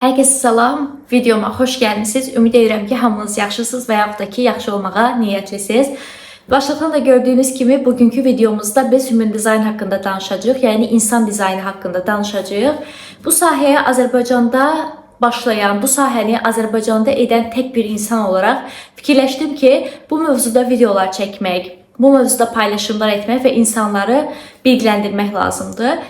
Herkese salam, videoma xoş gəlmisiniz. Ümid edirəm ki, hamınız yaxşısınız və yaxud da ki, yaxşı olmağa niyyətlisiniz. Başlıqdan da gördüyünüz kimi bugünkü videomuzda biz human dizayn haqqında danışacağıq, yəni insan dizaynı haqqında danışacağıq. Bu sahəyə Azərbaycanda başlayan, bu sahəni Azərbaycanda edən tək bir insan olaraq fikirləşdim ki, bu mövzuda videolar çəkmək, bu mövzuda paylaşımlar etmək və insanları bilgiləndirmək lazımdır.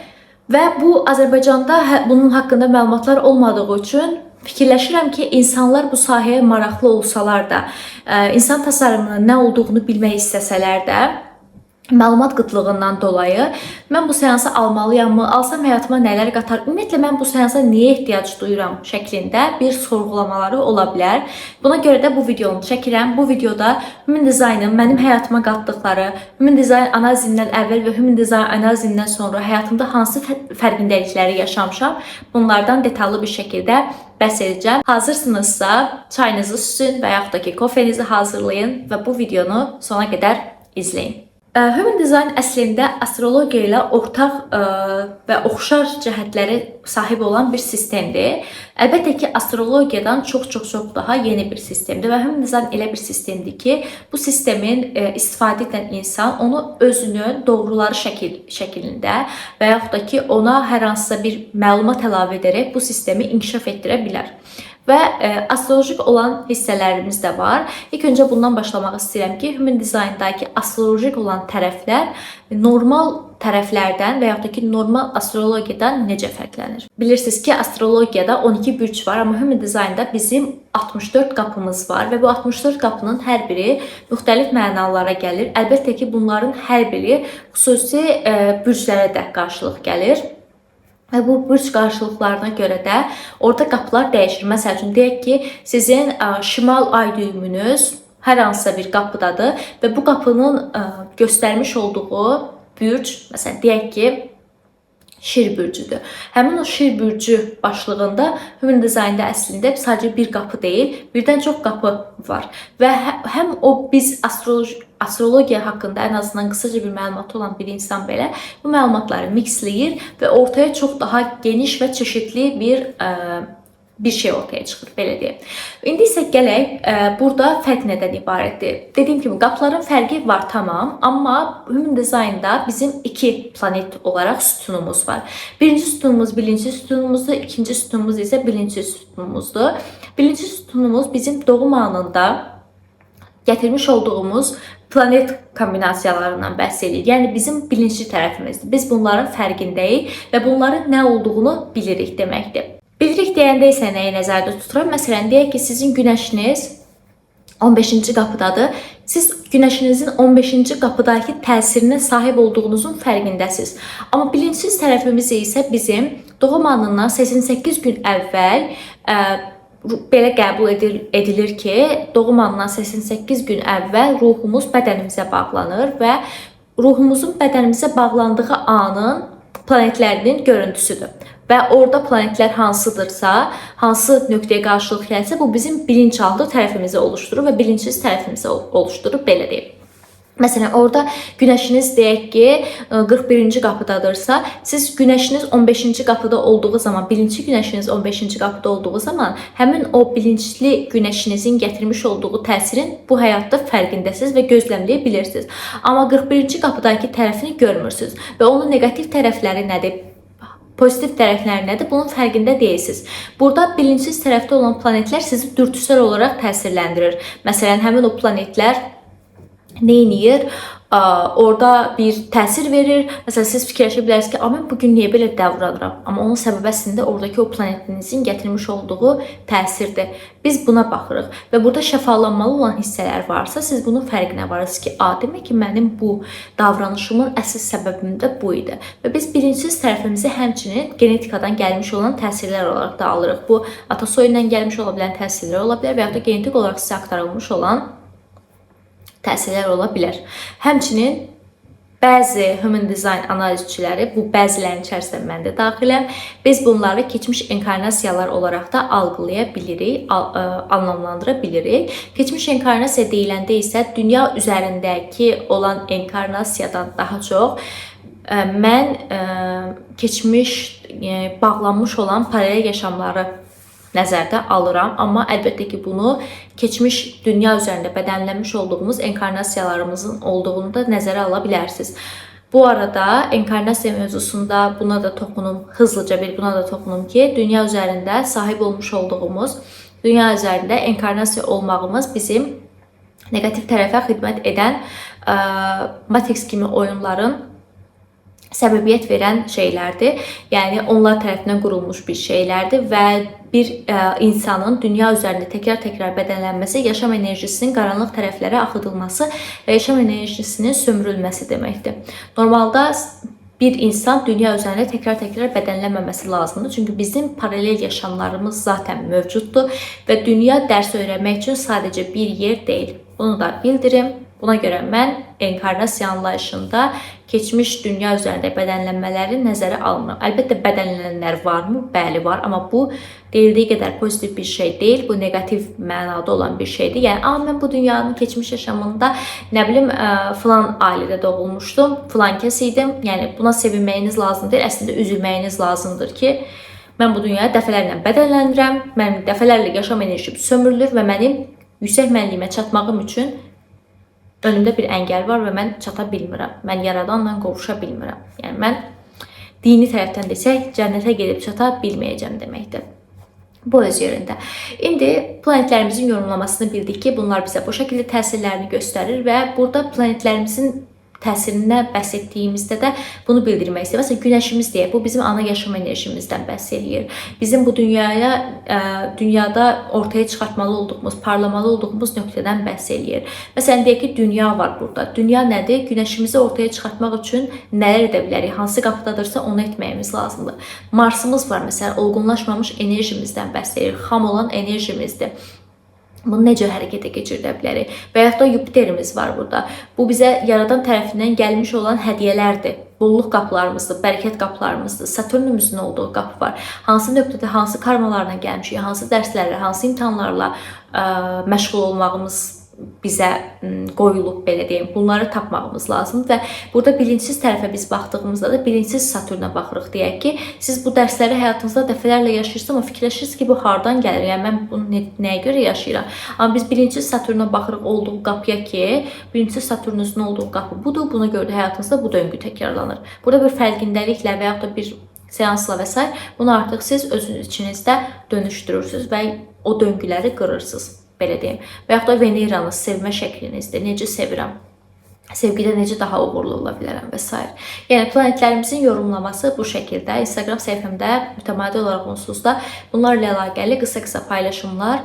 Və bu Azərbaycanda bunun haqqında məlumatlar olmadığı üçün fikirləşirəm ki, insanlar bu sahəyə maraqlı olsalar da, insan tasarımının nə olduğunu bilmək istəsələr də, məlumat qıtlığından dolayı mən bu seansı almalıyam-mı, alsam həyatıma nələr qatar, ümumiyyətlə mən bu seansa niyə ehtiyac duyuram şəklində bir sorğulamaları ola bilər. Buna görə də bu videonu çəkirəm. Bu videoda human dizaynın mənim həyatıma qatdıqları, human dizayn analizindən əvvəl və human dizayn analizindən sonra həyatımda hansı fərqindəlikləri yaşamışam, bunlardan detallı bir şəkildə bəhs edəcəm. Hazırsınızsa çayınızı süzün və yaxud da ki, kofenizi hazırlayın və bu videonu sona qədər izləyin. Human dizayn əslində astrologiya ilə ortaq və oxşar cəhətləri sahib olan bir sistemdir. Əlbəttə ki, astrologiyadan çox daha yeni bir sistemdir və human dizayn elə bir sistemdir ki, bu sistemin istifadə edən insan onu özünün doğruları şəklində və yaxud da ki, ona hər hansısa bir məlumat əlavə edərək bu sistemi inkişaf etdirə bilər. Və astrolojik olan hissələrimiz də var. İlk öncə bundan başlamaq istəyirəm ki, human dizayndakı astrolojik olan tərəflər normal tərəflərdən və yaxud da ki, normal astrologiyadan necə fərqlənir? Bilirsiniz ki, astrologiyada 12 bürc var, amma human dizaynda bizim 64 qapımız var və bu 64 qapının hər biri müxtəlif mənalara gəlir. Əlbəttə ki, bunların hər biri xüsusi bürclərə də qarşılıq gəlir. Və bu bürc qarşılıqlarına görə də orada qapılar dəyişir. Məsəl üçün, deyək ki, sizin şimal ay düymünüz hər hansısa bir qapıdadır və bu qapının göstərmiş olduğu bürc, məsələn, deyək ki, Şir bürcüdür. Həmin o Şir bürcü başlığında human dizaynda əslində sadəcə bir qapı deyil, birdən çox qapı var. Və həm o biz astrologiya haqqında ən azından qısaca bir məlumatı olan bir insan belə bu məlumatları mixləyir və ortaya çox daha geniş və çeşidli bir şey ortaya çıxır, belə deyək. İndi isə gələk, burada fərq nədən ibarətdir? Dediyim kimi, qapıların fərqi var, tamam, amma human dizaynda bizim iki planet olaraq sütunumuz var. Birinci sütunumuz bilinci sütunumuzdur, ikinci sütunumuz isə bilinci sütunumuzdur. Bilinci sütunumuz bizim doğum anında gətirmiş olduğumuz planet kombinasiyalarından bəhs edir. Yəni bizim bilinçli tərəfimizdir. Biz bunların fərqindəyik və bunların nə olduğunu bilirik deməkdir. Bilirik deyəndə isə nəyi nəzərdə tuturam? Məsələn, deyək ki, sizin günəşiniz 15-ci qapıdadır. Siz günəşinizin 15-ci qapıdakı təsirinə sahib olduğunuzun fərqindəsiniz. Amma bilinçsiz tərəfimiz isə bizim doğum anından 88 gün əvvəl belə qəbul edilir ki, doğum anından 88 gün əvvəl ruhumuz bədənimizə bağlanır və ruhumuzun bədənimizə bağlandığı anın planetlərinin görüntüsüdür. Və orada planetlər hansıdırsa, hansı nöqtəyə qarşılıq gəlsə, bu bizim bilinçaltı tərəfimizi oluşturur və bilinçsiz tərəfimizi oluşturur, belə deyək. Məsələn, orada günəşiniz deyək ki, 41-ci qapıdadırsa, siz günəşiniz 15-ci qapıda olduğu zaman, bilinçli günəşiniz 15-ci qapıda olduğu zaman, həmin o bilinçli günəşinizin gətirmiş olduğu təsirin bu həyatda fərqindəsiniz və gözləməyə bilirsiniz. Amma 41-ci qapıdakı tərəfini görmürsünüz və onun negativ tərəfləri nədir? Pozitiv tərəfləri nədir? Bunun fərqində deyilsiniz. Burada bilinçsiz tərəfdə olan planetlər sizi dürtüsel olaraq təsirləndirir. Məsələn, həmin o planetlər nə edir? Orada bir təsir verir. Məsələn, siz fikirləşə bilərsiniz ki, mən bugün niyə belə davranıram? Amma onun səbəbi əslində oradakı o planetinizin gətirmiş olduğu təsirdir. Biz buna baxırıq və burada şəfalanmalı olan hissələr varsa, siz bunun fərqinə varırsınız ki, demək ki, mənim bu davranışımın əsas səbəbim də bu idi. Və biz bilinçsiz tərəfimizi həmçinin genetikadan gəlmiş olan təsirlər olaraq da alırıq. Bu, atasoyundan gəlmiş ola bilən təsirlər ola bilər və ya da genetik olaraq sizə aktarılmış olan təsirlər ola bilər. Həmçinin bəzi human dizayn analizçiləri, bu bəzilərin içərisində mən də daxiləm, biz bunları keçmiş enkarnasiyalar olaraq da algılaya bilirik, anlamlandıra bilirik. Keçmiş enkarnasiya deyiləndə isə dünya üzərindəki olan enkarnasiyadan daha çox mən keçmiş bağlanmış olan paralel yaşamları nəzərdə alıram. Amma əlbəttə ki, bunu keçmiş dünya üzərində bədənlənmiş olduğumuz enkarnasiyalarımızın olduğunu da nəzərə ala bilərsiniz. Bu arada enkarnasiya mövzusunda buna da toxunum, hızlıca buna da toxunum ki, dünya üzərində sahib olmuş olduğumuz, dünya üzərində enkarnasiya olmağımız bizim negativ tərəfə xidmət edən Matrix kimi oyunların səbəbiyyət verən şeylərdir. Yəni onlar tərəfindən qurulmuş bir şeylərdir və bir insanın dünya üzərində təkrar-təkrar bədənlənməsi yaşam enerjisinin qaranlıq tərəflərə axıdılması və yaşam enerjisinin sömürülməsi deməkdir. Normalda bir insan dünya üzərində təkrar-təkrar bədənlənməməsi lazımdır. Çünki bizim paralel yaşamlarımız zaten mövcuddur və dünya dərs öyrənmək üçün sadəcə bir yer deyil. Bunu da bildirim. Buna görə mən enkarnasiya anlayışında keçmiş dünya üzərində bədənlənmələri nəzərə almıram. Əlbəttə bədənlənənlər varmı? Bəli var, amma bu deyildiyi qədər pozitiv bir şey deyil. Bu negativ mənada olan bir şeydir. Yəni mən bu dünyanın keçmiş yaşamında nə bilim filan ailədə doğulmuşdum, filan kəs idim. Yəni buna sevinməyiniz lazımdır. Əslində üzülməyiniz lazımdır ki, mən bu dünyaya dəfələrlə bədənlənirəm. Mənim dəfələrlə yaşam enerjim sömürülür və mənim yüksək mənliyimə çatmağım üçün önümdə bir əngəl var və mən çata bilmirəm. Mən yaradanla qovuşa bilmirəm. Yəni mən dini tərəfdən desək, cənnətə gedib çata bilməyəcəm deməkdir. Bu öz yerində. İndi planetlərimizin yorumlamasını bildik ki, bunlar bizə bu şəkildə təsirlərini göstərir və burada planetlərimizin təsirindən bəhs etdiyimizdə də bunu bildirmək istəyir. Məsələn, günəşimiz deyək, bu bizim ana yaşam enerjimizdən bəhs eləyir. Bizim bu dünyada ortaya çıxartmalı olduğumuz, parlamalı olduğumuz nöqtədən bəhs eləyir. Məsələn, deyək ki, dünya var burada. Dünya nədir? Günəşimizi ortaya çıxartmaq üçün nələr edə bilərik? Hansı qapıdadırsa onu etməyimiz lazımdır. Marsımız var, məsələn, olgunlaşmamış enerjimizdən bəhs eləyir. Xam olan enerjimizdir. Bunu necə hərəkətə keçirdə bilərik? Və yaxud da Yupiterimiz var burada. Bu bizə yaradan tərəfindən gəlmiş olan hədiyyələrdir. Bolluq qapılarımızdır, bərəkət qapılarımızdır. Satürnümüzün olduğu qapı var. Hansı nöqtədə, hansı karmalarla gəlmişik, hansı dərslərlə, hansı imtahanlarla məşğul olmağımız bizə qoyulub, belə deyim. Bunları tapmağımız lazımdır və burada bilinçsiz tərəfə biz baxdığımızda da bilinçsiz Satürnə baxırıq. Deyək ki, siz bu dərsləri həyatınızda dəfələrlə yaşayırsınız, amma fikirləşirsiniz ki, bu hardan gəlir? Yəni mən bunu nəyə görə yaşayıram? Amma biz bilinçsiz Satürnə baxırıq olduğu qapıya ki, bilinçsiz Satürnüzün olduğu qapı budur. Buna görə də həyatınızda bu döngü təkrarlanır. Burada bir fərqindəliklə və yaxud da bir seansla və s. bunu artıq siz özünüz içinizdə dönüşdürürsünüz və o döngüləri qırırsınız. Belə deyim. Və yaxud da Veneranız sevmə şəklinizdir. Necə sevirəm? Sevgidə necə daha uğurlu ola bilərəm və s. Yəni planetlərimizin yorumlaması bu şəkildə. Instagram səhifəmdə mütəmadi olaraq onsuz da bunlarla əlaqəli qısa-qısa paylaşımlar,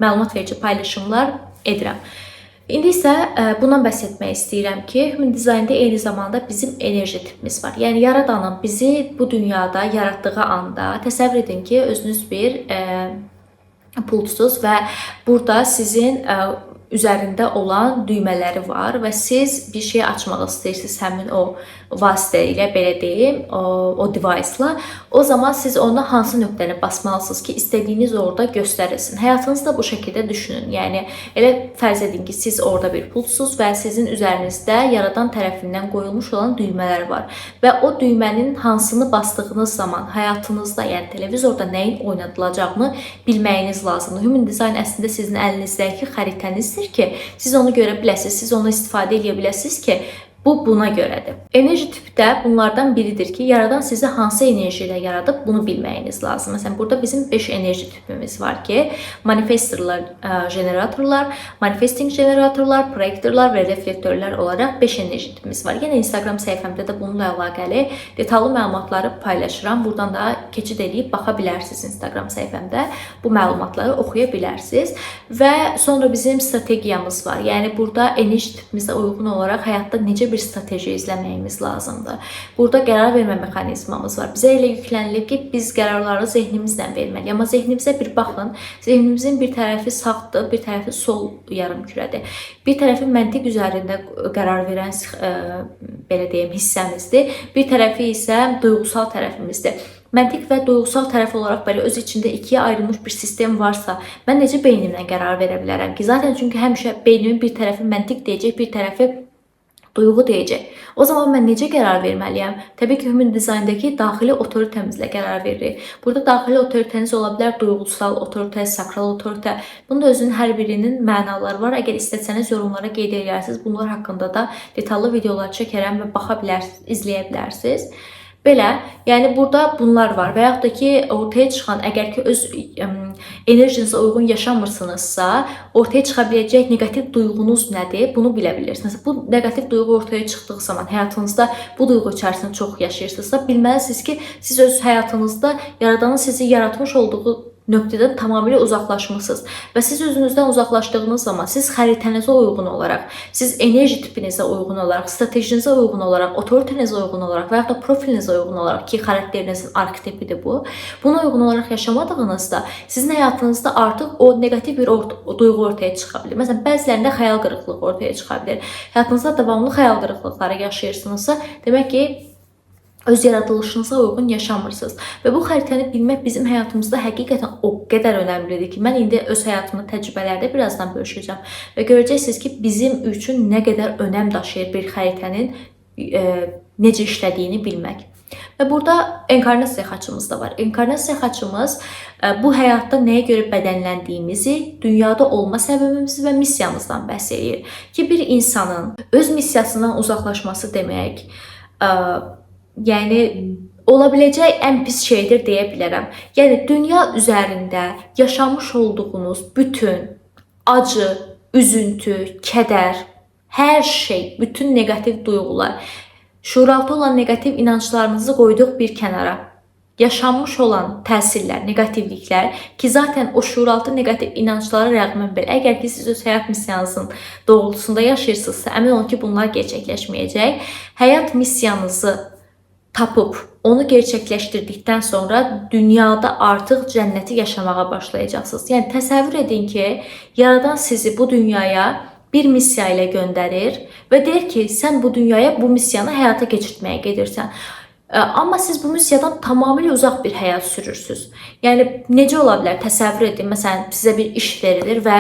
məlumat verici paylaşımlar edirəm. İndi isə bundan bəhs etmək istəyirəm ki, Human Design'da eyni zamanda bizim enerji tipimiz var. Yəni yaradanın bizi bu dünyada yaratdığı anda təsəvvür edin ki, özünüz bir pultsuz və burada sizin üzərində olan düymələri var və siz bir şey açmaq istəyirsiniz həmin o vasitə ilə, belə deyim, o device-la. O zaman siz ona hansı nöqtəni basmalısınız ki, istədiyiniz orada göstərilsin. Həyatınızda bu şəkildə düşünün. Yəni elə fərz edin ki, siz orada bir pultsuz və sizin üzərinizdə yaradan tərəfindən qoyulmuş olan düymələr var və o düymənin hansını bastığınız zaman həyatınızda, yəni televizorda nəyin oynadılacağını bilməyiniz lazımdır. Human Design əslində sizin əlinizdəki xəritənizdir ki, siz onu görə biləsiniz, siz onu istifadə edə biləsiniz ki, bu buna görədir. Enerji tipi də bunlardan biridir ki, yaradan sizi hansı enerji ilə yaradıb bunu bilməyiniz lazım. Məsələn, burada bizim 5 enerji tipimiz var ki, manifestorlar, generatorlar, manifesting generatorlar, proyektorlar və reflektörlər olaraq 5 enerji tipimiz var. Yenə Instagram səhifəmdə də bununla əlaqəli detallı məlumatları paylaşıram. Buradan da keçid edib baxa bilərsiniz Instagram səhifəmdə. Bu məlumatları oxuya bilərsiniz. Və sonra bizim strategiyamız var. Yəni burada enerji tipimizə uyğun olaraq həyatda necə bir strateji izləməyimiz lazımdır. Burada qərar vermə mexanizmamız var. Bizə elə yüklənilib ki, biz qərarları zehnimizlə verməliyik. Amma zehnimizə bir baxın. Zehnimizin bir tərəfi sağdır, bir tərəfi sol yarımkürədir. Bir tərəfi məntiq üzərində qərar verən belə deyim hissəmizdir. Bir tərəfi isə duyğusal tərəfimizdir. Məntiq və duyğusal tərəf olaraq belə öz içində ikiyə ayrılmış bir sistem varsa, mən necə beynimlə qərar verə bilərəm ki? Zaten çünki həmişə beynimin bir tərəfi məntiq deyəcək, bir tərəfi Duyğu deyəcək. O zaman mən necə qərar verməliyəm? Təbii ki, Human Design-daki daxili otoritemizlə qərar veririk. Burada daxili otoriteniz ola bilər duyğusal otorite, sakral otorite. Bunun da özünün hər birinin mənaları var. Əgər istəsəniz yorumlara qeyd edərsiniz. Bunlar haqqında da detallı videolar çəkərəm və baxa bilərsiniz, izləyə bilərsiniz. Belə, yəni burada bunlar var və yaxud da ki, ortaya çıxan, əgər ki öz enerjinizə uyğun yaşamırsınızsa, ortaya çıxa biləcək negativ duyğunuz nədir? Bunu bilə bilirsiniz. Bu negativ duyğu ortaya çıxdığı zaman həyatınızda bu duyğu içərisində çox yaşayırsınızsa, bilməlisiniz ki, siz öz həyatınızda Yaradanın sizi yaratmış olduğu nöqtədən tamamilə uzaqlaşmısınız və siz özünüzdən uzaqlaşdığınız zaman siz xəritənizə uyğun olaraq, siz enerji tipinizə uyğun olaraq, stratejinizə uyğun olaraq, otoritenizə uyğun olaraq və yaxud da profilinizə uyğun olaraq ki, xarakterinizin arketipidir bu. Buna uyğun olaraq yaşamadığınızda sizin həyatınızda artıq o negativ bir duyğu ortaya çıxa bilər. Məsələn, bəzilərində xəyal qırıqlığı ortaya çıxa bilər. Həyatınızda davamlı xəyal qırıqlıqları yaşayırsınızsa, demək ki, öz yaradılışınıza uyğun yaşamırsınız. Və bu xəritəni bilmək bizim həyatımızda həqiqətən o qədər önəmlidir ki, mən indi öz həyatımın təcrübələrdə birazdan bölüşəcəm və görəcəksiniz ki, bizim üçün nə qədər önəm daşıyır bir xəritənin necə işlədiyini bilmək. Və burada enkarnasiya xaçımız da var. Enkarnasiya xaçımız bu həyatda nəyə görə bədənləndiyimizi, dünyada olma səbəbimizi və missiyamızdan bəhs edir. Ki, bir insanın öz missiyasından uzaqlaşması demək, yəni ola biləcək ən pis şeydir deyə bilərəm. Yəni dünya üzərində yaşamış olduğunuz bütün acı, üzüntü, kədər, hər şey, bütün negativ duyğular, şuuraltı olan negativ inanclarınızı qoyduq bir kənara. Yaşanmış olan təsirlər, negativliklər ki, zaten o şuuraltı negativ inanclara rəğmən belə, əgər ki, siz öz həyat missiyanızın doğrultusunda yaşayırsınızsa, əmin olun ki, bunlar gerçəkləşməyəcək. Həyat missiyanızı tapıb, onu gerçəkləşdirdikdən sonra dünyada artıq cənnəti yaşamağa başlayacaqsınız. Yəni, təsəvvür edin ki, Yaradan sizi bu dünyaya bir missiya ilə göndərir və deyir ki, sən bu dünyaya bu missiyanı həyata keçirtməyə gedirsən. Amma siz bu missiyadan tamamilə uzaq bir həyat sürürsünüz. Yəni, necə ola bilər? Təsəvvür edin, məsələn, sizə bir iş verilir və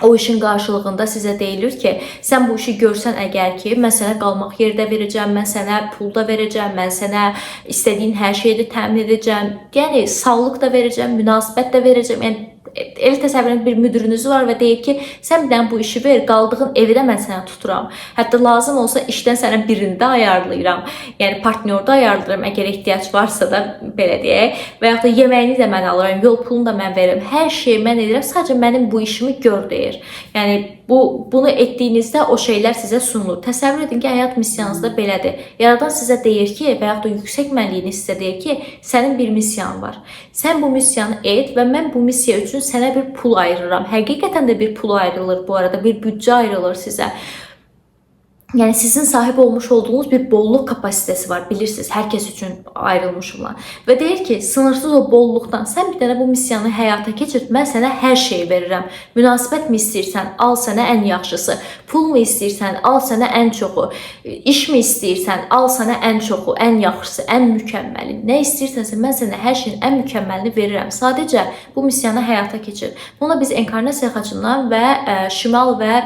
o işin qarşılığında sizə deyilir ki, sən bu işi görsən əgər ki, mən sənə qalmaq yeri də verəcəm, mən sənə pul da verəcəm, mən sənə istədiyin hər şeyi də təmin edəcəm, yəni sağlıq da verəcəm, münasibət də verəcəm. Yəni, elə təsəvvür edin, bir müdürünüz var və deyir ki, sən bir bu işi ver, qaldığın evi də mən sənə tuturam. Hətta lazım olsa işdən sənə birini də ayarlayıram. Yəni partnyorda ayarlayıram, əgər ehtiyac varsa da belə deyək. Və yaxud da yeməyini də mən alıram, yol pulunu da mən veririm. Hər şeyi mən edirəm, sadəcə mənim bu işimi gör deyir. Yəni bunu etdiyinizdə o şeylər sizə sunulur. Təsəvvür edin ki, həyat missiyanızda belədir. Yaradan sizə deyir ki, və yaxud da yüksək mənliyiniz sizə deyir ki, sənin bir missiyan var. Sən bu missiyanı et və mən bu missiya üçün sənə bir pul ayırıram. Həqiqətən də bir pul ayrılır bu arada, bir büdcə ayrılır sizə. Yəni sizin sahib olmuş olduğunuz bir bolluk kapasitesi var, bilirsiniz, hər kəs üçün ayrılmış olan. Və deyir ki, sınırsız o bolluqdan sən bir dənə bu missiyanı həyata keçirt, mən sənə hər şeyi verirəm. Münasibət mi istəyirsən, al sənə ən yaxşısı. Pul mu istəyirsən, al sənə ən çoxu. İş mi istəyirsən, al sənə ən çoxu, ən yaxşısı, ən mükəmməli. Nə istəyirsənsə, mən sənə hər şeyin ən mükəmməlini verirəm. Sadəcə bu missiyanı həyata keçir. Buna biz enkarnasiya xaçından və şimal və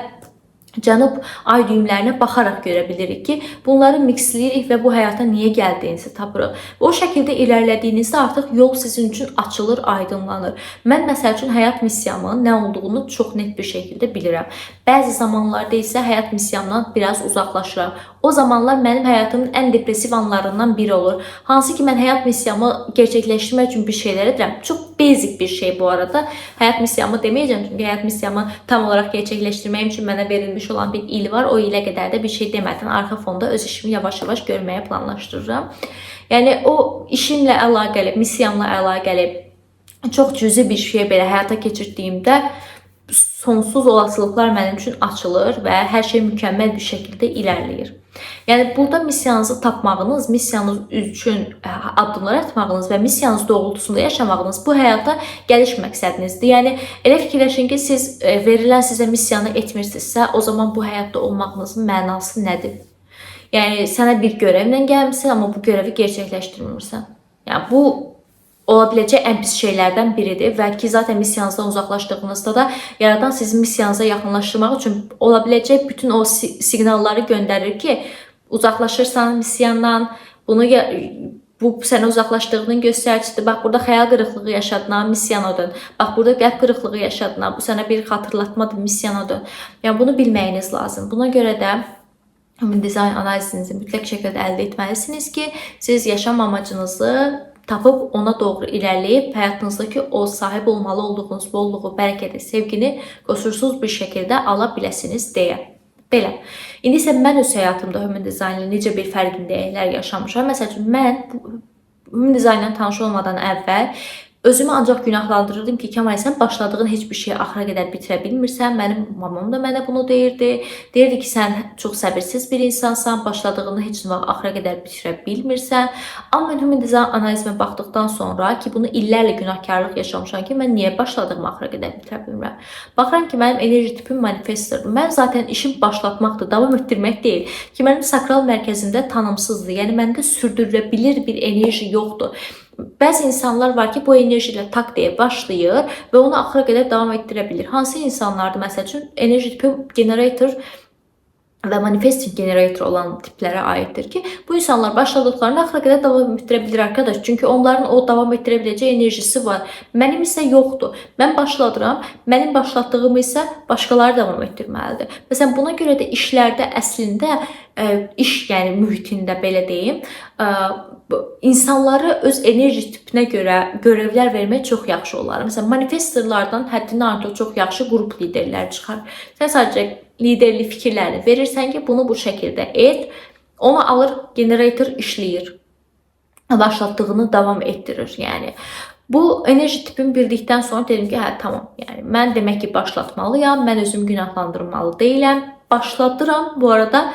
cənub ay düyümlərinə baxaraq görə bilirik ki, bunları miksləyirik və bu həyata niyə gəldiyinizi tapırıq. O şəkildə irəlilədiyinizdə artıq yol sizin üçün açılır, aydınlanır. Mən məsəl üçün həyat missiyamın nə olduğunu çox net bir şəkildə bilirəm. Bəzi zamanlarda isə həyat missiyamdan biraz uzaqlaşıram. O zamanlar mənim həyatımın ən depressiv anlarından biri olur. Hansı ki, mən həyat missiyamı gerçəkləşdirmək üçün bir şeylər edirəm. Çox basic bir şey bu arada. Həyat missiyamı deməyəcəm, çünki həyat missiyamı tam olaraq gerçəkləşdirməyim üçün mənə verilmiş olan bir il var. O ilə qədər də bir şey demədən arxa fonda öz işimi yavaş-yavaş görməyə planlaşdırıram. Yəni o işimlə əlaqəli, missiyamla əlaqəli çox cüzi bir şey belə həyata keçirdiyimdə sonsuz olasılıqlar mənim üçün açılır və hər şey mükəmməl bir şəkildə irəliləyir. Yəni burada missiyanızı tapmağınız, missiyanız üçün addımlar atmağınız və missiyanız doğrultusunda yaşamağınız bu həyata gəliş məqsədinizdir. Yəni elə fikirləşin ki, siz verilən sizə missiyanı etmirsinizsə, o zaman bu həyatda olmağınızın mənası nədir? Yəni sənə bir görevlə gəlmisən, amma bu görevi gerçəkləşdirmirsən. Yəni bu ola biləcək ən pis şeylərdən biridir və ki, zaten missiyanızdan uzaqlaşdığınızda da yaradan sizin missiyanıza yaxınlaşdırmaq üçün ola biləcək bütün o siqnalları göndərir ki, uzaqlaşırsan missiyandan, bu sənə uzaqlaşdığının göstəricisidir. Bax, burada xəyal qırıqlığı yaşadına, missiyanə dön. Bax, burada qəlb qırıqlığı yaşadına, bu sənə bir xatırlatmadır, missiyanə dön. Yəni, bunu bilməyiniz lazım. Buna görə də human dizayn analizinizi mütləq şəkildə əldə etməlisiniz ki, siz yaşam amacınızı tapıb ona doğru irəliyib həyatınızdakı o sahib olmalı olduğunuz bolluğu, bərəkəti, sevgini qosursuz bir şəkildə ala biləsiniz deyə. Belə. İndi isə mən öz həyatımda human dizaynla necə bir fərqindəyiklər yaşamışam. Məsəl üçün, mən human dizaynla tanış olmadan əvvəl özümü ancaq günahlandırırdım ki, Kəmal, sən başladığın heç bir şeyi axıra qədər bitirə bilmirsən. Mənim mamam da mənə bunu deyirdi. Deyirdi ki, sən çox səbirsiz bir insansan, başladığını heç vaxt axıra qədər bitirə bilmirsən. Amma mən human dizayn analizimə baxdıqdan sonra ki, bunu illərlə günahkarlıq yaşamışam ki, mən niyə başladığımı axıra qədər bitirə bilmirəm? Baxıram ki, mənim enerji tipim manifestordur. Mən zaten işim başlatmaqdır, davam etdirmək deyil. Ki, mənim sakral mərkəzimdə tanımsızdır. Yəni, məndə sürdürülə bilir bir enerji yoxdur. Bəzi insanlar var ki, bu enerji ilə tak deyə başlayır və onu axıra qədər davam etdirə bilir. Hansı insanlardır? Məsəl üçün, enerji tipi generator və manifesting generator olan tiplərə aiddir ki, bu insanlar başladıqlarını axıra qədər davam etdirə bilir arkadaş. Çünki onların o davam etdirə biləcəyi enerjisi var. Mənim isə yoxdur. Mən başladıram, mənim başlatdığımı isə başqaları davam etdirməlidir. Məsələn, buna görə də işlərdə əslində, iş yəni mühitində belə deyim, insanları öz enerji tipinə görə görevlər vermək çox yaxşı olar. Məsələn, manifestorlardan həddindən artıq çox yaxşı qrup liderləri çıxar. Sən sadəcə liderlik fikirlərini verirsən ki, bunu bu şəkildə et, onu alır, generator işləyir, başlatdığını davam etdirir. Yəni, bu enerji tipimi bildikdən sonra dedim ki, hə, tamam, yəni, mən demək ki, başlatmalıyam, mən özüm günahlandırmalı deyiləm, başladıram, bu arada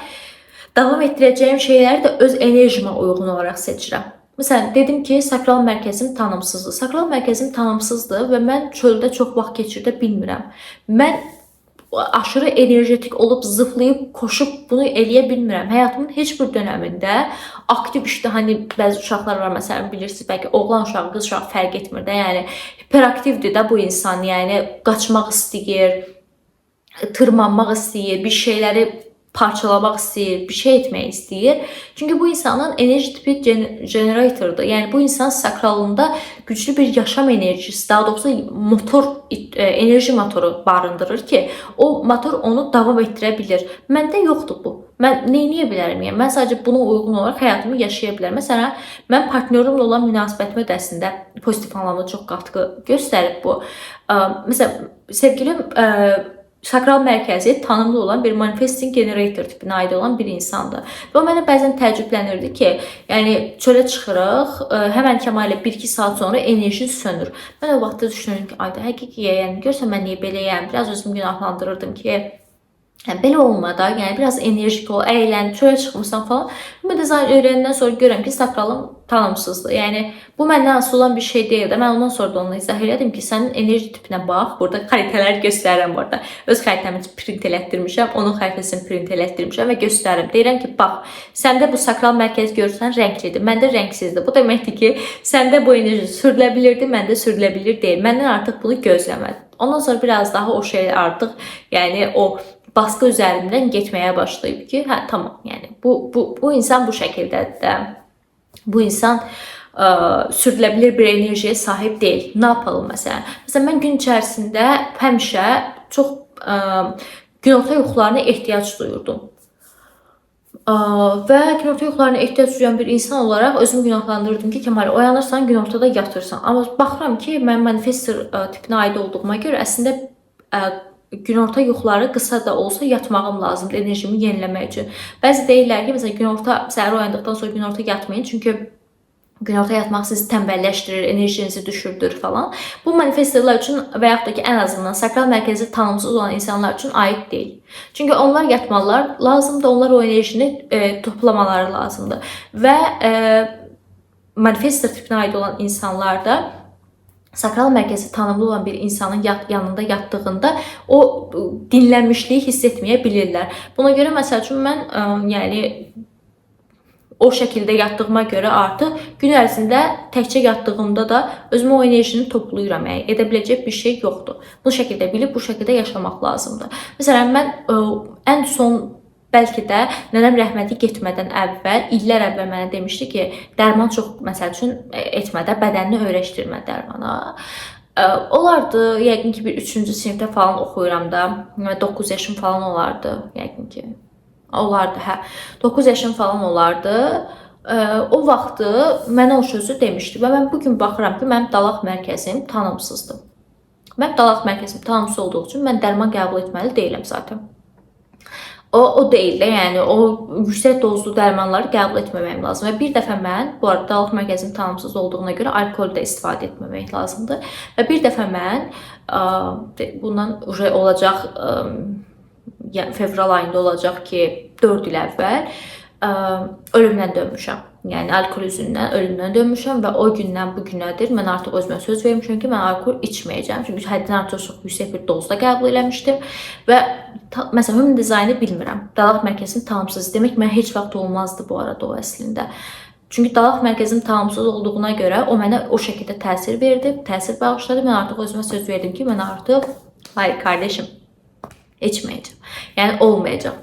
davam etdirəcəyim şeyləri də öz enerjimə uyğun olaraq seçirəm. Məsələn, dedim ki, sakral mərkəzim tanımsızdır. Sakral mərkəzim tanımsızdır və mən çöldə çox vaxt keçirdə bilmirəm. Mən aşırı enerjetik olub, zıplayıb, koşub bunu eləyə bilmirəm. Həyatımın heç bir dönəmində aktiv işdə, hani bəzi uşaqlar var, məsələn, bilirsiniz, bəlkə oğlan uşağı, qız uşağı fərq etmir də, yəni hiperaktivdir də bu insan, yəni qaçmaq istəyir, tırmanmaq istəyir, bir şeyləri parçalamaq istəyir, bir şey etmək istəyir. Çünki bu insanın enerji tipi generatordur. Yəni bu insan sakralında güclü bir yaşam enerjisi, daha doğrusu motor, enerji motoru barındırır ki, o motor onu davam etdirə bilir. Məndə yoxdur bu. Mən neyə bilərəm? Yəni mən sadəcə buna uyğun olaraq həyatımı yaşaya bilərəm. Məsələn, mən partnyorimlə olan münasibətimə əslində pozitiv anlamda çox qatqı göstərib bu. Məsələn, sevgilim sakral mərkəzi tanımlı olan bir manifesting generator tipinə aid olan bir insandır. Və o mənə bəzən təəccüblənirdi ki, yəni çölə çıxırıq, həmən Kəmal ilə 1-2 saat sonra enerji sönür. Mən o vaxtda düşünürdüm ki, ayda həqiqi, yəni görsən mən niyə beləyəm? Biraz özümü günahlandırırdım ki, belə olmadı, yəni biraz enerjik ol, əylən, çölə çıxmırsan falan. Bu dizayn öyrəndən sonra görürəm ki, sakralım tanımsızdır. Yəni bu məndən asılı olan bir şey deyil də. Mən ondan sonra da onunla izah elədim ki, sənin enerji tipinə bax. Burada xəritələr göstərirəm burada. Öz xəritəmi print elətdirmişəm, onun xəritəsini print elətdirmişəm və göstərirəm. Deyirəm ki, bax, səndə bu sakral mərkəz görürsən, rənglidir. Məndə rəngsizdir. Bu deməkdir ki, səndə bu enerji sürülə bilirdi, məndə sürülə bilir deyil. Məndən artıq bunu gözləmədim. Ondan sonra biraz daha o şey artıq, yəni o baskı üzərindən getməyə başlayıb ki, hə, tamam, yəni bu insan bu şəkildədir də. Bu insan sürülə bilir bir enerjiyə sahib deyil. Ne yapalım məsələn? Məsələn, mən gün içərisində həmişə çox günorta yuxularına ehtiyac duyurdum. Və günorta yuxularına ehtiyac duyan bir insan olaraq özümü günahlandırırdım ki, Kemal, oyanırsan, günortada yatırsan. Amma baxıram ki, mən manifestor tipinə aid olduğuma görə əslində günorta yuxuları qısa da olsa yatmağım lazımdır enerjimi yeniləmək üçün. Bəzi deyirlər ki, məsələn, günorta səhər oyandıqdan sonra günorta yatmayın, çünki günorta yatmaq sizi tənbəlləşdirir, enerjinizi düşürdür falan. Bu manifestorlar üçün və yaxud da ki, ən azından sakral mərkəzi tanımsız olan insanlar üçün aid deyil. Çünki onlar yatmalılar lazımdır, onlar o enerjini toplamaları lazımdır. Və manifestor tipinə aid olan insanlar da sakral mərkəzi tanımlı olan bir insanın yanında yatdığında o dinlənmişliyi hiss etməyə bilirlər. Buna görə məsəl üçün mən yəni o şəkildə yatdığıma görə artıq gün ərzində təkcə yatdığımda da özümə o enerjini toplayıram. Yəni edə biləcək bir şey yoxdur. Bu şəkildə bilib bu şəkildə yaşamaq lazımdır. Məsələn, mən ən son bəlkə də nənəm rəhmətli getmədən əvvəl, illər əvvəl mənə demişdi ki, dərman çox məsəl üçün etmədə, bədənini öyrəşdirmə dərmana. Olardı, yəqin ki, bir 3-cü sinifdə falan oxuyuram da, 9 yaşım falan olardı, yəqin ki. Olardı, hə. 9 yaşım falan olardı. O vaxtı mənə o sözü demişdi və mən bugün baxıram ki, mənim dalaq mərkəzim tanımsızdır. Mənim dalaq mərkəzim tanımsız olduğu üçün mən dərman qəbul etməli deyiləm zaten. O deyil də, yəni o yüksək dozlu dərmanları qəbul etməməyim lazım. Və bir dəfə mən, bu arada dalaq mərkəzim tanımsız olduğuna görə alkol də istifadə etməmək lazımdır. Və bir dəfə mən, bundan olacaq, yəni fevral ayında olacaq ki, 4 il əvvəl ölümdən dönmüşəm. Yəni alkol üzündən ölümdən dönmüşəm və o gündən bu günədir mən artıq özümə söz vermişəm ki, mən alkol içməyəcəm. Çünki həddindən artıq çox yüksək bir dozda qəbul eləmişdim və məsələn human dizaynı bilmirəm. Dalaq mərkəzim tamamsız. Demək mən heç vaxt olmazdı bu arada o əslində. Çünki dalaq mərkəzim tamamsız olduğuna görə o mənə o şəkildə təsir verdi, təsir bağışladı. Mən artıq özümə söz verdim ki, mən artıq hayır qardaşım içməyəcəm. Yəni olmayacaq.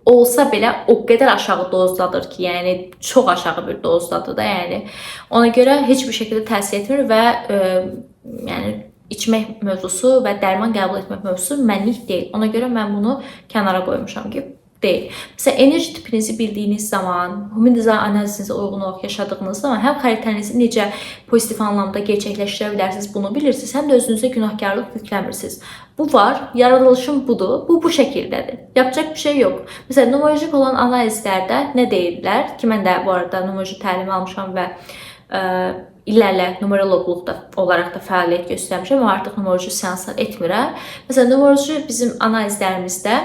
Olsa belə o qədər aşağı dozdadır ki, yəni çox aşağı bir dozdadır da, yəni ona görə heç bir şəkildə təsir etmir və yəni içmək mövzusu və dərman qəbul etmək mövzusu mənlik deyil. Ona görə mən bunu kənara qoymuşam ki, deyil. Məsələn, enerji tipinizi bildiyiniz zaman, human dizayn analizinizə uyğun olaraq yaşadığınız zaman həm xəritənizi necə pozitiv anlamda gerçəkləşdirə bilərsiniz bunu bilirsiniz, həm də özünüzə günahkarlıq yükləmirsiniz. Bu var, yaradılışım budur, bu şəkildədir. Yapacaq bir şey yox. Məsələn, numerolojik olan analizlərdə nə deyirlər ki, mən də bu arada numeroloji təlim almışam və illərlə numeroloqluqda olaraq da fəaliyyət göstərmişəm, amma artıq numeroloji seanslar etmirəm. Məsələn, numeroloji bizim analizlərimizdə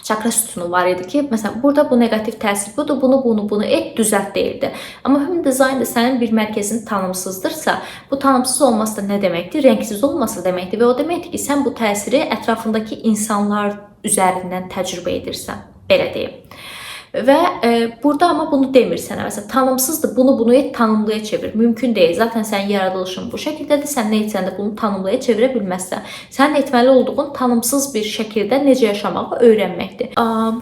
çakra sütunu var idi ki, məsələn, burada bu negativ təsir budur, bunu et, düzəlt deyildi. Amma human dizayn da sənin bir mərkəzin tanımsızdırsa, bu tanımsız olması da nə deməkdir? Rəngsiz olması deməkdir və o deməkdir ki, sən bu təsiri ətrafındakı insanlar üzərindən təcrübə edirsən, belə deyim. Və burada amma bunu demir sənə. Məsələn, tanımsızdır, bunu et, tanımlıya çevir. Mümkün deyil. Zaten sənin yaradılışın bu şəkildədir. Sən nə etsən də bunu tanımlıya çevirə bilməzsən. Sən etməli olduğun tanımsız bir şəkildə necə yaşamağı öyrənməkdir.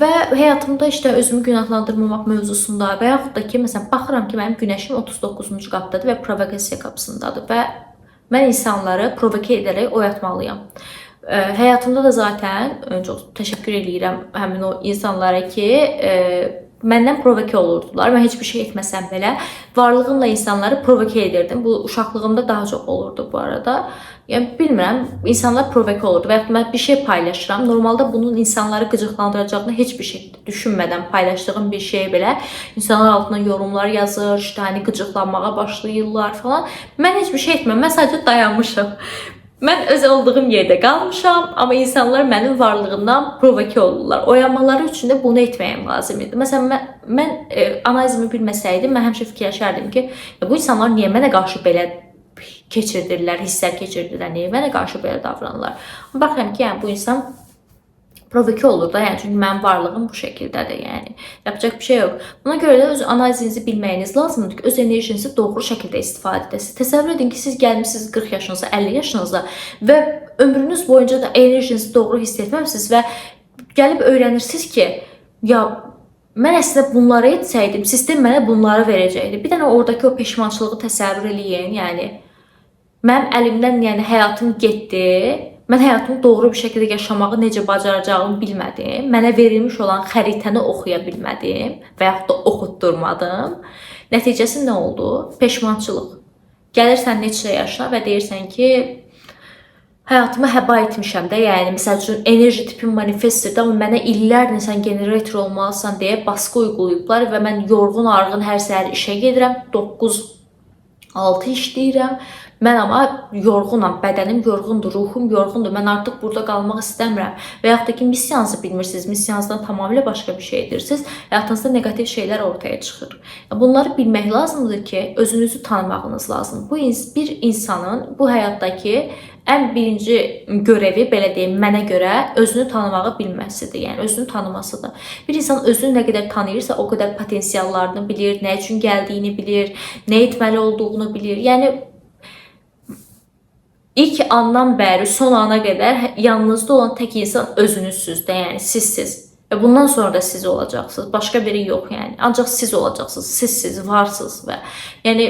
Və həyatımda işte özümü günahlandırmamaq mövzusunda və yaxud da ki, məsələn, baxıram ki, mənim günəşim 39-cu qapdadır və provokasiya qapısındadır və mən insanları provokə edərək oyatmalıyam. Həyatımda da zaten çox təşəkkür edirəm həmin o insanlara ki, məndən provokə olurdular. Mən heç bir şey etməsəm belə varlığımla insanları provokə edirdim. Bu uşaqlığımda daha çox olurdu bu arada. Yəni bilmirəm, insanlar provokə olurdu və yaxud mən bir şey paylaşıram. Normalda bunun insanları qıcıqlandıracağını heç bir şəkildə düşünmədən paylaşdığım bir şeyə belə insanlar altına yorumlar yazır, işte hani qıcıqlanmağa başlayırlar falan. Mən heç bir şey etmirəm. Mən sadəcə dayanmışam. Mən öz olduğum yerdə qalmışam, amma insanlar mənim varlığımdan provokə olurlar. Oyanmaları üçün də bunu etməyəm lazım idi. Məsələn, mən analizimi bilməsəydim, mən həmişə fikirləşərdim ki, bu insanlar niyə mənə qarşı belə keçirdirlər, hisslər keçirdirlər, niyə mənə qarşı belə davranırlar. Baxıram ki, yəni bu insan provokə olur da, yəni çünki mənim varlığım bu şəkildədir, yəni yapacaq bir şey yox. Buna görə də öz analizinizi bilməyiniz lazımdır ki, öz enerjinizi doğru şəkildə istifadə edəsiniz. Təsəvvür edin ki, siz gəlmişsiniz 40 yaşınıza, 50 yaşınıza və ömrünüz boyunca da enerjinizi doğru hiss etməmisiniz və gəlib öyrənirsiniz ki, ya mən əslində bunları etsəydim, sistem mənə bunları verəcəkdi. Bir dənə oradakı o peşmançılığı təsəvvür eləyin, yəni mənim əlimdən yəni həyatım getdi. Mən həyatımı doğru bir şəkildə yaşamağı necə bacaracağımı bilmədim. Mənə verilmiş olan xəritəni oxuya bilmədim və yaxud da oxutdurmadım. Nəticəsi nə oldu? Peşmançılıq. Gəlirsən neçə yaşına və deyirsən ki, həyatımı həba etmişəm də, yəni məsəl üçün enerji tipim manifestdir, amma mənə illərlə sən generator olmalısan deyə baskı uyğulayıblar və mən yorğun, arğın hər səhər işə gedirəm, 9-6 işləyirəm. Mən amma yorğunam, bədənim yorğundur, ruhum yorğundur, mən artıq burada qalmaq istəmirəm. Və yaxud da ki, missiyanızı bilmirsiniz, missiyanızdan tamamilə başqa bir şey edirsiniz, həyatınızda negativ şeylər ortaya çıxır. Bunları bilmək lazımdır ki, özünüzü tanımağınız lazımdır. Bu bir insanın bu həyatdakı ən birinci görəvi, belə deyim, mənə görə özünü tanımağı bilməsidir. Yəni özünü tanımasıdır. Bir insan özünü nə qədər tanıyırsa, o qədər potensiallarını bilir, nə üçün gəldiyini bilir, nə etməli olduğunu bilir. Yəni ilk andan bəri son ana qədər yanınızda olan tək insan özünüzsüz də, yəni sizsiz. Və bundan sonra da siz olacaqsınız. Başqa biri yox, yəni. Ancaq siz olacaqsınız. Sizsiz, varsınız və yəni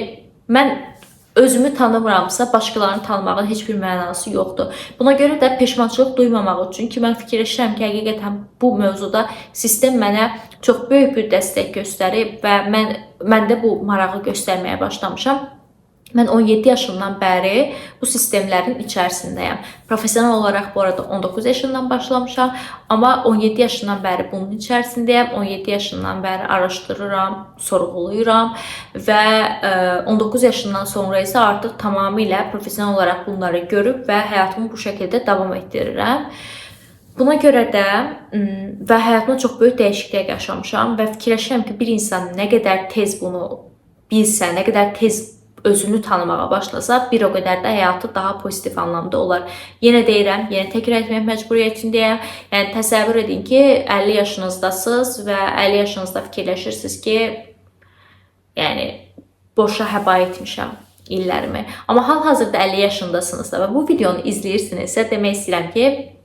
mən özümü tanımıramsa, başqalarını tanımağın heç bir mənası yoxdur. Buna görə də peşmançılıq duymamaq üçün ki, mən fikirləşirəm ki, həqiqətən bu mövzuda sistem mənə çox böyük bir dəstək göstərib və məndə bu marağı göstərməyə başlamışam. Mən 17 yaşımdan bəri bu sistemlərin içərisindəyəm. Profesional olaraq bu arada 19 yaşından başlamışam, amma 17 yaşından bəri bunun içərisindəyəm. 17 yaşından bəri araşdırıram, sorğuluyuram və 19 yaşından sonra isə artıq tamamilə profesional olaraq bunları görüb və həyatımı bu şəkildə davam etdirirəm. Buna görə də və həyatımda çox böyük dəyişiklik yaşamışam və fikirləşirəm ki, bir insan nə qədər tez bunu bilsə, nə qədər tez özünü tanımağa başlasa, bir o qədər də həyatı daha pozitiv anlamda olar. Yenə deyirəm, yenə təkrar etmək məcburiyyətindəyəm. Yəni təsəvvür edin ki, 50 yaşınızdasınız və 50 yaşınızda fikirləşirsiniz ki, yəni boşa həba etmişəm illərimi. Amma hal-hazırda 50 yaşındasınız da və bu videonu izləyirsinizsə, demək istəyirəm ki,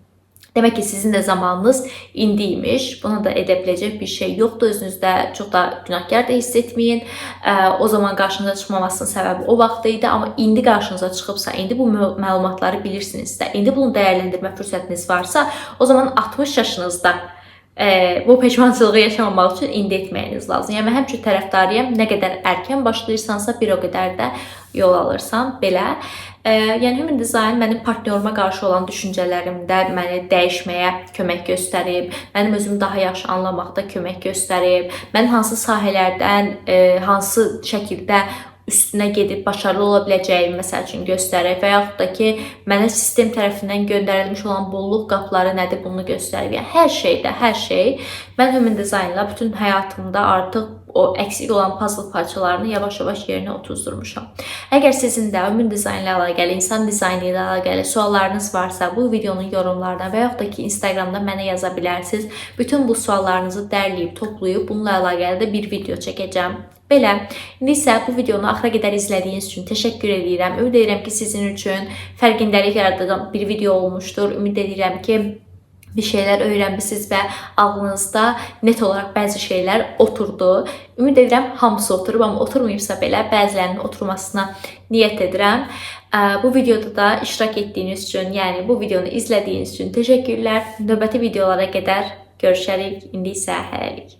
demək ki, sizin də zamanınız indi imiş. Buna da edə biləcək bir şey yoxdur. Özünüzdə çox da günahkar da hiss etməyin. O zaman qarşınıza çıxmamasının səbəbi o vaxt idi. Amma indi qarşınıza çıxıbsa, indi bu məlumatları bilirsinizsə, indi bunu dəyərləndirmə fürsətiniz varsa, o zaman 60 yaşınızda bu peşmançılığı yaşamamaq üçün indi etməyiniz lazım. Yəni, mən həmişə tərəfdarıyam. Nə qədər erkən başlayırsansa, bir o qədər də yol alırsan. Belə. Yəni, Human Design mənim partnyoruma qarşı olan düşüncələrimdə məni dəyişməyə kömək göstərib, mənim özümü daha yaxşı anlamaqda kömək göstərib, mən hansı sahələrdən, hansı şəkildə üstünə gedib başarılı ola biləcəyimi məsəl üçün göstərir və yaxud da ki, mənə sistem tərəfindən göndərilmiş olan bolluq qapıları nədir, bunu göstərir. Yəni, hər şey mən Human Design'la bütün həyatımda artıq o əksik olan puzzle parçalarını yavaş-yavaş yerinə otuzdurmuşam. Əgər sizin də Human Design ilə əlaqəli, insan dizaynı ilə əlaqəli suallarınız varsa, bu videonun yorumlarına və yaxud da ki, Instagramda mənə yaza bilərsiniz. Bütün bu suallarınızı dərləyib, toplayıb, bununla əlaqəli də bir video çəkəcəm. Belə, indi isə bu videonu axıra qədər izlədiyiniz üçün təşəkkür edirəm. Ümid edirəm ki, sizin üçün fərqindəlik yaradan bir video olmuşdur. Ümid edirəm ki, bir şeylər öyrənmisiniz və ağlınızda net olaraq bəzi şeylər oturdu. Ümid edirəm hamısı oturub, amma oturmayıbsa belə bəzilərinin oturmasına niyyət edirəm. Bu videoda da iştirak etdiyiniz üçün, yəni bu videonu izlədiyiniz üçün təşəkkürlər. Növbəti videolara qədər görüşərik. İndi isə hələlik.